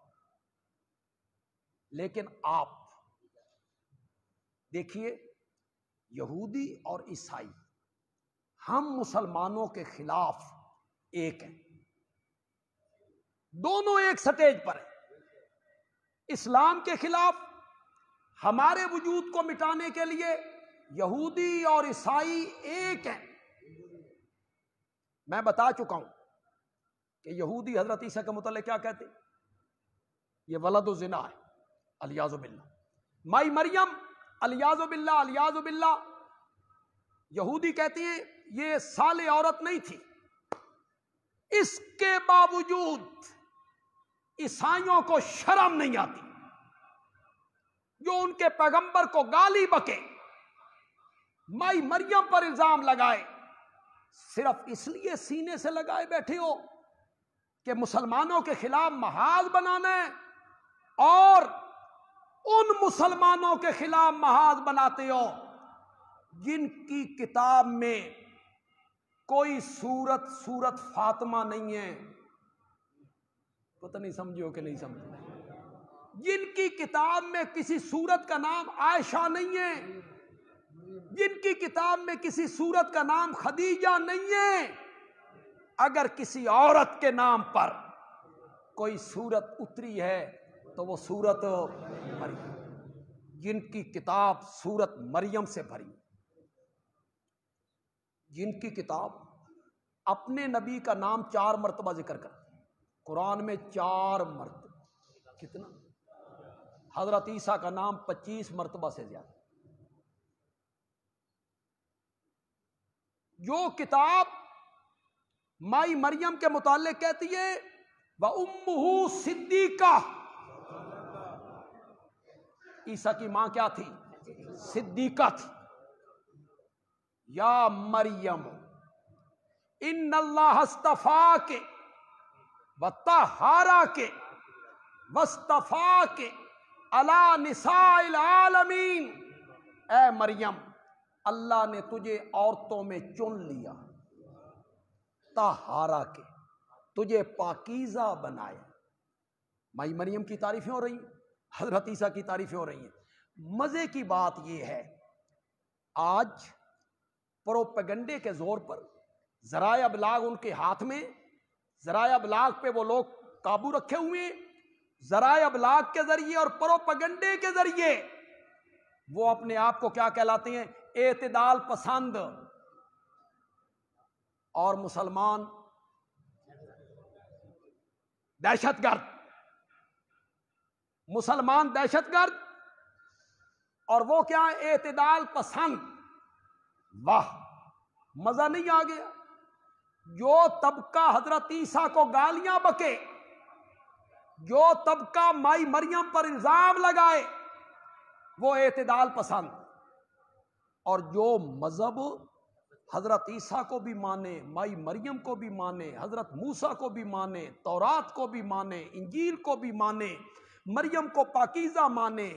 لیکن آپ دیکھیے، یہودی اور عیسائی ہم مسلمانوں کے خلاف ایک ہیں، دونوں ایک سٹیج پر ہیں۔ اسلام کے خلاف ہمارے وجود کو مٹانے کے لیے یہودی اور عیسائی ایک ہیں۔ میں بتا چکا ہوں کہ یہودی حضرت عیسیٰ کے متعلق کیا کہتے ہیں؟ یہ ولد الزنا ہے، الیاذ باللہ، مائی مریم، الیاذ باللہ، الیاذ باللہ۔ یہودی کہتے ہیں یہ صالح عورت نہیں تھی۔ اس کے باوجود عیسائیوں کو شرم نہیں آتی، جو ان کے پیغمبر کو گالی بکے، مائی مریم پر الزام لگائے، صرف اس لیے سینے سے لگائے بیٹھے ہو کہ مسلمانوں کے خلاف محاذ بنانا ہے، اور ان مسلمانوں کے خلاف محاذ بناتے ہو جن کی کتاب میں کوئی سورت فاطمہ نہیں ہے۔ پتہ نہیں سمجھو کہ نہیں سمجھو؟ جن کی کتاب میں کسی سورت کا نام عائشہ نہیں ہے، جن کی کتاب میں کسی سورت کا نام خدیجہ نہیں ہے۔ اگر کسی عورت کے نام پر کوئی سورت اتری ہے تو وہ سورت مریم، جن کی کتاب سورت مریم سے بھری، جن کی کتاب اپنے نبی کا نام 4 مرتبہ ذکر کرتی ہے، قرآن میں 4 مرتبہ، کتنا؟ حضرت عیسیٰ کا نام 25 مرتبہ سے زیادہ۔ جو کتاب مائی مریم کے متعلق کہتی ہے وَأُمُّهُ صِدِّیقَةٌ، عیسیٰ کی ماں کیا تھی؟ صدیقہ تھی۔ یا مریم ان اللہ اصطفاک وطہرک واصطفاک علی نساء العالمین، اے مریم اللہ نے تجھے عورتوں میں چن لیا، طہارا کے تجھے پاکیزہ بنایا۔ مائی مریم کی تعریفیں ہو رہی ہیں، حضرت عیسیٰ کی تعریفیں ہو رہی ہیں۔ مزے کی بات یہ ہے، آج پروپیگنڈے کے زور پر ذرائع ابلاغ ان کے ہاتھ میں، ذرائع ابلاغ پہ وہ لوگ قابو رکھے ہوئے ہیں۔ ذرائع ابلاغ کے ذریعے اور پروپیگنڈے کے ذریعے وہ اپنے آپ کو کیا کہلاتے ہیں؟ اعتدال پسند، اور مسلمان دہشت گرد، مسلمان دہشت گرد، اور وہ کیا ہے؟ اعتدال پسند۔ واہ، مزہ نہیں آ گیا؟ جو طبقہ حضرت عیسیٰ کو گالیاں بکے، جو طبقہ مائی مریم پر الزام لگائے، وہ اعتدال پسند، اور جو مذہب حضرت عیسیٰ کو بھی مانے، مائی مریم کو بھی مانے، حضرت موسیٰ کو بھی مانے، تورات کو بھی مانے، انجیل کو بھی مانے، مریم کو پاکیزہ مانے،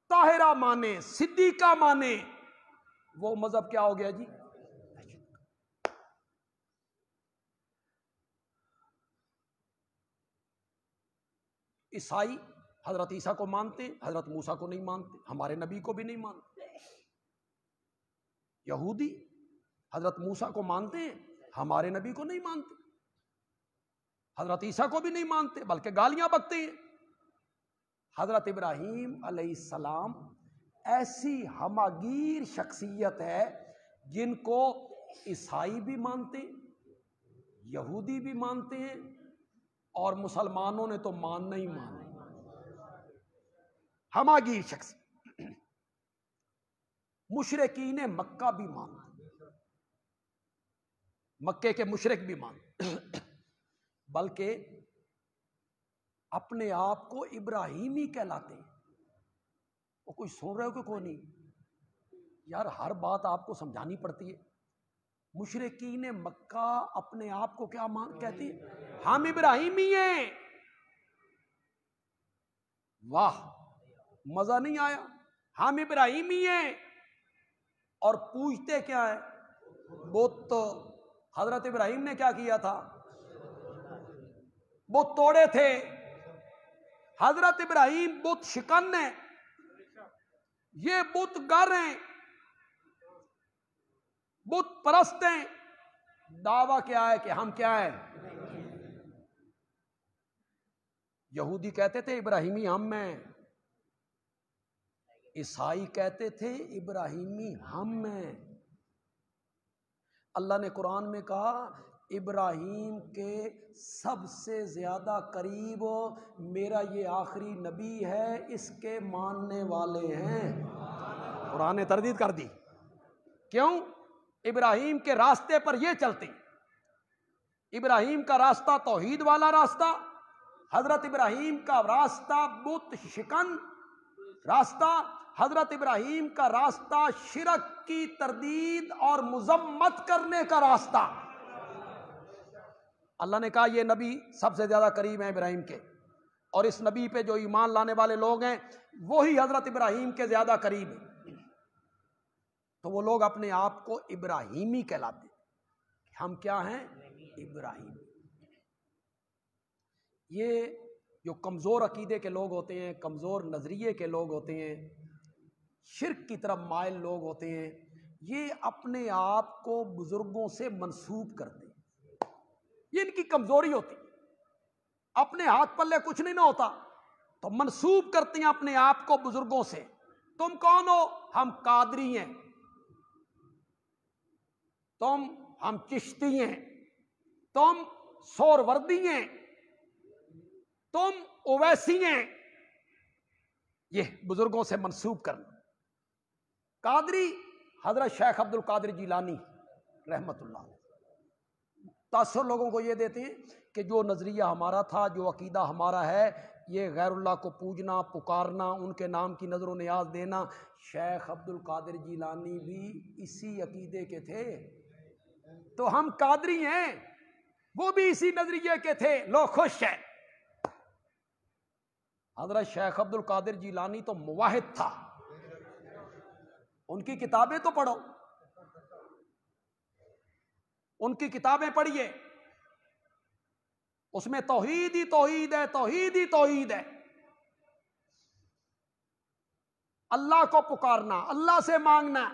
طاہرہ مانے، صدیقہ مانے، وہ مذہب کیا ہو گیا جی؟ عیسائی حضرت عیسیٰ کو مانتے، حضرت موسیٰ کو نہیں مانتے، ہمارے نبی کو بھی نہیں مانتے۔ یہودی حضرت موسیٰ کو مانتے ہیں، ہمارے نبی کو نہیں مانتے، حضرت عیسیٰ کو بھی نہیں مانتے، بلکہ گالیاں بکتے ہیں۔ حضرت ابراہیم علیہ السلام ایسی ہماگیر شخصیت ہے جن کو عیسائی بھی مانتے، یہودی بھی مانتے ہیں، اور مسلمانوں نے تو ماننا ہی ماننا، ہماگیر شخص۔ مشرکین مکہ بھی مانتے، مکے کے مشرک بھی مانتے، بلکہ اپنے آپ کو ابراہیمی کہلاتے ہیں۔ وہ کوئی سن رہے ہو کہ کوئی نہیں؟ یار ہر بات آپ کو سمجھانی پڑتی ہے۔ مشرکین مکہ اپنے آپ کو کیا کہتے ہیں؟ ہم ابراہیمی ہیں۔ واہ، مزہ نہیں آیا؟ ہم ابراہیمی ہیں، اور پوچھتے کیا ہے؟ بت۔ حضرت ابراہیم نے کیا کیا تھا؟ بت توڑے تھے، حضرت ابراہیم بت شکن ہیں، یہ بت گر ہیں، بت پرست ہیں۔ دعویٰ کیا ہے کہ ہم کیا ہیں؟ یہودی کہتے تھے ابراہیمی ہم ہیں، عیسائی کہتے تھے ابراہیمی ہم ہیں۔ اللہ نے قرآن میں کہا ابراہیم کے سب سے زیادہ قریب میرا یہ آخری نبی ہے، اس کے ماننے والے ہیں۔ قرآن نے تردید کر دی، کیوں؟ ابراہیم کے راستے پر یہ چلتے۔ ابراہیم کا راستہ توحید والا راستہ، حضرت ابراہیم کا راستہ بت شکن راستہ، حضرت ابراہیم کا راستہ شرک کی تردید اور مذمت کرنے کا راستہ۔ اللہ نے کہا یہ نبی سب سے زیادہ قریب ہیں ابراہیم کے، اور اس نبی پہ جو ایمان لانے والے لوگ ہیں وہی حضرت ابراہیم کے زیادہ قریب ہیں۔ تو وہ لوگ اپنے آپ کو ابراہیمی کہلاتے ہیں۔ ہم کیا ہیں؟ ابراہیمی۔ یہ جو کمزور عقیدے کے لوگ ہوتے ہیں، کمزور نظریے کے لوگ ہوتے ہیں، شرک کی طرف مائل لوگ ہوتے ہیں، یہ اپنے آپ کو بزرگوں سے منسوب کرتے ہیں۔ یہ ان کی کمزوری ہوتی، اپنے ہاتھ پلے کچھ نہیں نہ ہوتا تو منسوب کرتے ہیں اپنے آپ کو بزرگوں سے۔ تم کون ہو؟ ہم قادری ہیں، ہم چشتی ہیں، تم سہروردی ہیں، تم اویسی ہیں۔ یہ بزرگوں سے منسوب کرنا۔ قادری حضرت شیخ عبد القادر جیلانی رحمت اللہ علیہ تاثر لوگوں کو یہ دیتے ہیں کہ جو نظریہ ہمارا تھا، جو عقیدہ ہمارا ہے، یہ غیر اللہ کو پوجنا، پکارنا، ان کے نام کی نظر و نیاز دینا، شیخ عبد القادر جیلانی بھی اسی عقیدے کے تھے۔ تو ہم قادری ہیں، وہ بھی اسی نظریے کے تھے، لوگ خوش ہیں۔ حضرت شیخ عبد القادر جیلانی تو موحد تھا، ان کی کتابیں تو پڑھو، ان کی کتابیں پڑھیے، اس میں توحید ہی توحید ہے، توحید ہی توحید ہے۔ اللہ کو پکارنا، اللہ سے مانگنا،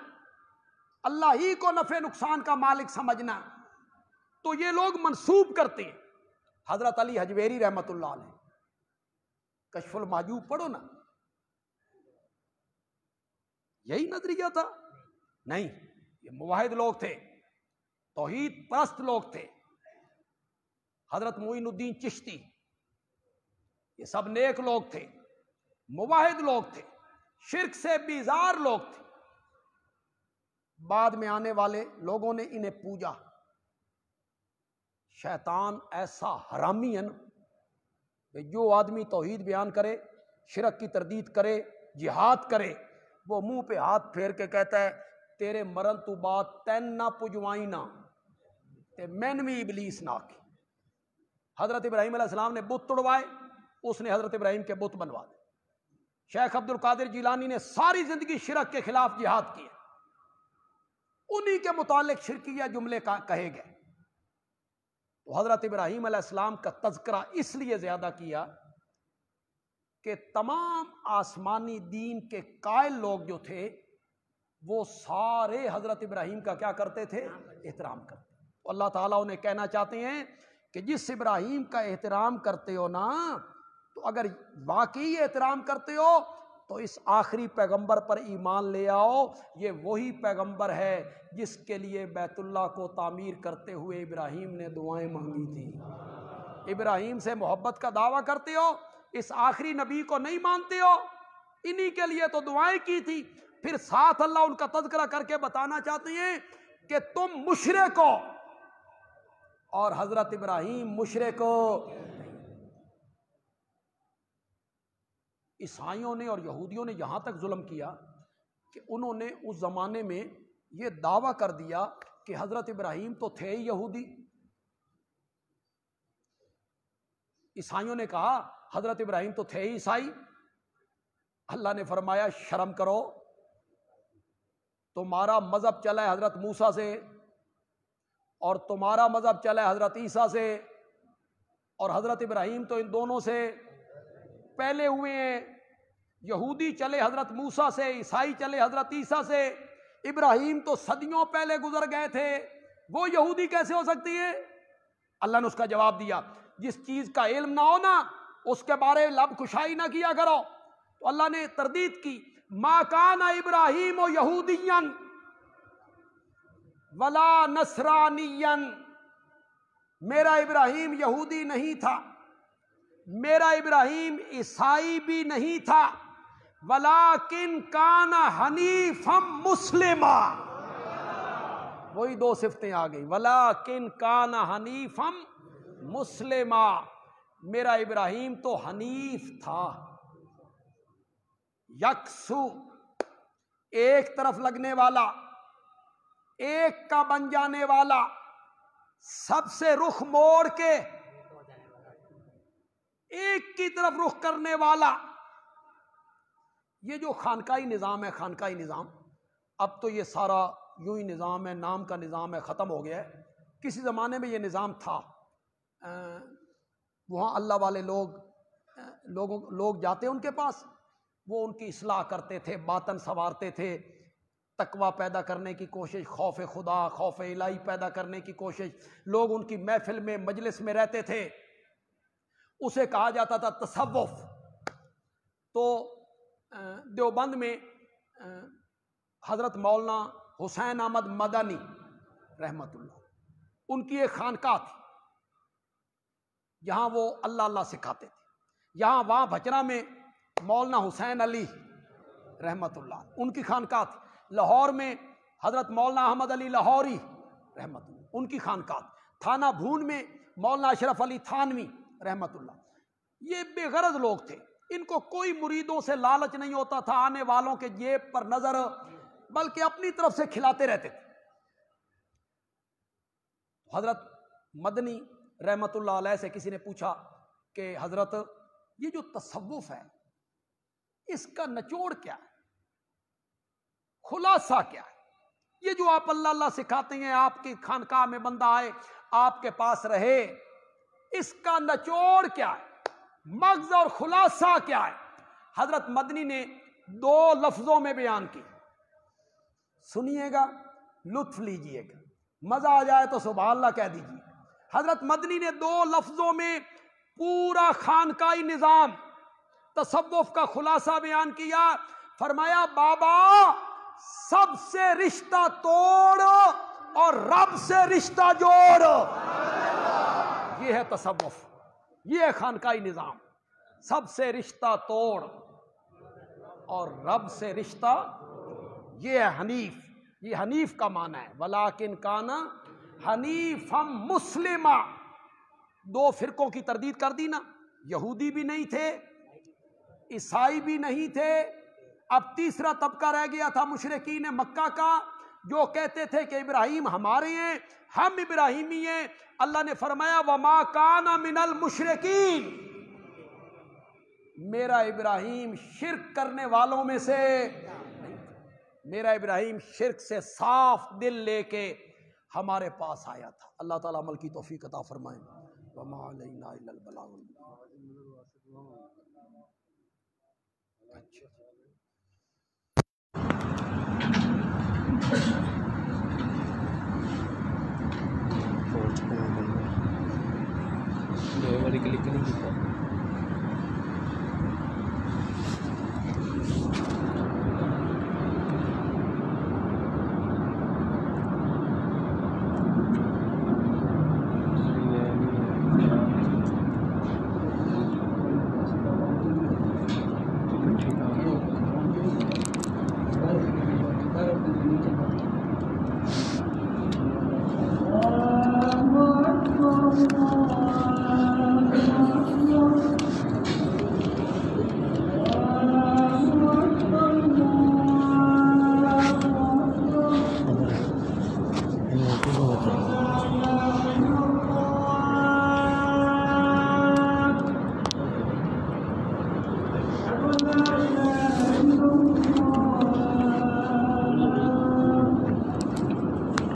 اللہ ہی کو نفع نقصان کا مالک سمجھنا، تو یہ لوگ منسوب کرتے ہیں۔ حضرت علی حجویری رحمت اللہ علیہ، کشف المحجوب پڑھو نا، یہی نظریہ تھا؟ نہیں، یہ موحد لوگ تھے، توحید پرست لوگ تھے۔ حضرت معین الدین چشتی، یہ سب نیک لوگ تھے، موحد لوگ تھے، شرک سے بیزار لوگ تھے۔ بعد میں آنے والے لوگوں نے انہیں پوجا۔ شیطان ایسا حرامی ہے نا کہ جو آدمی توحید بیان کرے، شرک کی تردید کرے، جہاد کرے، وہ منہ پہ ہاتھ پھیر کے کہتا ہے تیرے مرن تو بات تین نہ پجوائی نہ تے مین بھی ابلیس نہ کی۔ حضرت ابراہیم علیہ السلام نے بت توڑوائے، اس نے حضرت ابراہیم کے بت بنوا دے۔ شیخ عبد القادر جیلانی نے ساری زندگی شرک کے خلاف جہاد کیا، انہی کے متعلق شرکیہ جملے کہے گئے۔ تو حضرت ابراہیم علیہ السلام کا تذکرہ اس لیے زیادہ کیا کہ تمام آسمانی دین کے قائل لوگ جو تھے وہ سارے حضرت ابراہیم کا کیا کرتے تھے؟ احترام کرتے۔ تو اللہ تعالیٰ انہیں کہنا چاہتے ہیں کہ جس ابراہیم کا احترام کرتے ہو نا، تو اگر واقعی احترام کرتے ہو تو اس آخری پیغمبر پر ایمان لے آؤ۔ یہ وہی پیغمبر ہے جس کے لیے بیت اللہ کو تعمیر کرتے ہوئے ابراہیم نے دعائیں مانگی تھی۔ ابراہیم سے محبت کا دعویٰ کرتے ہو، اس آخری نبی کو نہیں مانتے ہو، انہی کے لیے تو دعائیں کی تھی۔ پھر ساتھ اللہ ان کا تذکرہ کر کے بتانا چاہتے ہیں کہ تم مشرک ہو اور حضرت ابراہیم مشرک ہو۔ عیسائیوں نے اور یہودیوں نے یہاں تک ظلم کیا کہ انہوں نے اس زمانے میں یہ دعویٰ کر دیا کہ حضرت ابراہیم تو تھے ہی یہودی۔ عیسائیوں نے کہا حضرت ابراہیم تو تھے ہی عیسائی۔ اللہ نے فرمایا شرم کرو، تمہارا مذہب چلا ہے حضرت موسیٰ سے، اور تمہارا مذہب چلا ہے حضرت عیسیٰ سے، اور حضرت ابراہیم تو ان دونوں سے پہلے ہوئے ہیں، یہودی چلے حضرت موسیٰ سے، عیسائی چلے حضرت عیسیٰ سے، ابراہیم تو صدیوں پہلے گزر گئے تھے، وہ یہودی کیسے ہو سکتی ہے؟ اللہ نے اس کا جواب دیا، جس چیز کا علم نہ ہو نا اس کے بارے لب کشائی نہ کیا کرو۔ تو اللہ نے تردید کی، ما کان ابراہیم یہودیا ولا نصرانیا، میرا ابراہیم یہودی نہیں تھا، میرا ابراہیم عیسائی بھی نہیں تھا، ولیکن کان حنیفا مسلما، وہی دو صفتیں آ گئی، ولیکن کان حنیفا مسلما، میرا ابراہیم تو حنیف تھا، یکسو ایک طرف لگنے والا، ایک کا بن جانے والا، سب سے رخ موڑ کے ایک کی طرف رخ کرنے والا۔ یہ جو خانقاہی نظام ہے، خانقاہی نظام، اب تو یہ سارا یوں ہی نظام ہے، نام کا نظام ہے، ختم ہو گیا ہے۔ کسی زمانے میں یہ نظام تھا، وہاں اللہ والے لوگ جاتے ان کے پاس، وہ ان کی اصلاح کرتے تھے، باطن سنوارتے تھے، تقوی پیدا کرنے کی کوشش، خوف خدا، خوف الہی پیدا کرنے کی کوشش، لوگ ان کی محفل میں مجلس میں رہتے تھے، اسے کہا جاتا تھا تصوف۔ تو دیوبند میں حضرت مولانا حسین احمد مدنی رحمت اللہ، ان کی ایک خانقاہ تھی، یہاں وہ اللہ اللہ سکھاتے تھے۔ وہاں بھچرا میں مولانا حسین علی رحمت اللہ، ان کی خانقاہ تھی۔ لاہور میں حضرت مولانا احمد علی لاہوری رحمت اللہ، ان کی خانقاہ تھی۔ تھانہ بھون میں مولانا اشرف علی تھانوی رحمت اللہ۔ یہ بے غرض لوگ تھے، ان کو کوئی مریدوں سے لالچ نہیں ہوتا تھا، آنے والوں کے جیب پر نظر، بلکہ اپنی طرف سے کھلاتے رہتے تھے۔ حضرت مدنی رحمت اللہ علیہ سے کسی نے پوچھا کہ حضرت یہ جو تصوف ہے اس کا نچوڑ کیا ہے، خلاصہ کیا ہے؟ یہ جو آپ اللہ اللہ سکھاتے ہیں، آپ کی خانقاہ میں بندہ آئے آپ کے پاس رہے، اس کا نچوڑ کیا ہے، مغز اور خلاصہ کیا ہے؟ حضرت مدنی نے 2 لفظوں میں بیان کی، سنیے گا، لطف لیجئے گا، مزہ آ جائے تو سبحان اللہ کہہ دیجئے۔ حضرت مدنی نے 2 لفظوں میں پورا خانقاہی نظام تصوف کا خلاصہ بیان کیا، فرمایا بابا سب سے رشتہ توڑ اور رب سے رشتہ جوڑ، یہ ہے تصوف، یہ ہے خانقاہی نظام، سب سے رشتہ توڑ اور رب سے رشتہ، یہ ہے حنیف، یہ حنیف کا معنی ہے، ولیکن کانا حنیفا مسلما۔ 2 فرقوں کی تردید کر دی نا، یہودی بھی نہیں تھے، عیسائی بھی نہیں تھے، اب تیسرا طبقہ رہ گیا تھا مشرکین مکہ کا، جو کہتے تھے کہ ابراہیم ہمارے ہیں، ہم ابراہیمی ہیں۔ اللہ نے فرمایا وما کان من المشرکین، میرا ابراہیم شرک کرنے والوں میں سے نہیں، میرا ابراہیم شرک سے صاف دل لے کے ہمارے پاس آیا تھا۔ اللہ تعالیٰ عمل کی توفیق عطا فرمائے۔ وما علینا الا البلاغ المبین۔